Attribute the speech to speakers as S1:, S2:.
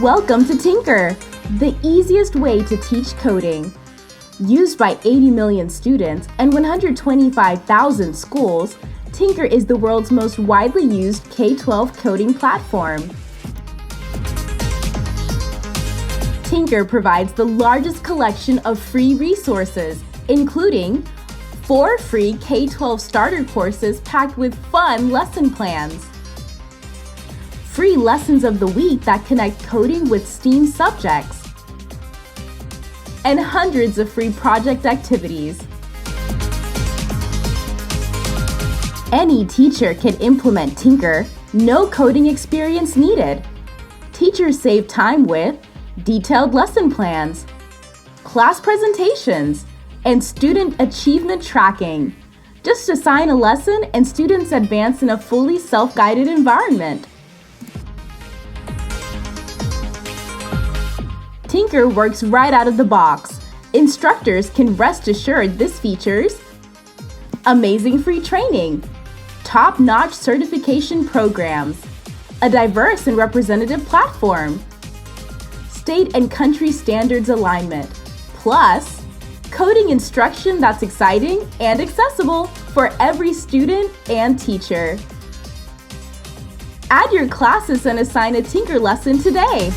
S1: Welcome to Tynker, the easiest way to teach coding. Used by 80 million students and 125,000 schools, Tynker is the world's most widely used K-12 coding platform. Tynker provides the largest collection of free resources, including 4 free K-12 starter courses packed with fun lesson plans, free lessons of the week that connect coding with STEAM subjects, and hundreds of free project activities. Any teacher can implement Tynker, no coding experience needed. Teachers save time with detailed lesson plans, class presentations, and student achievement tracking. Just assign a lesson and students advance in a fully self-guided environment. Tynker works right out of the box. Instructors can rest assured this features amazing free training, top-notch certification programs, a diverse and representative platform, state and country standards alignment, plus coding instruction that's exciting and accessible for every student and teacher. Add your classes and assign a Tynker lesson today.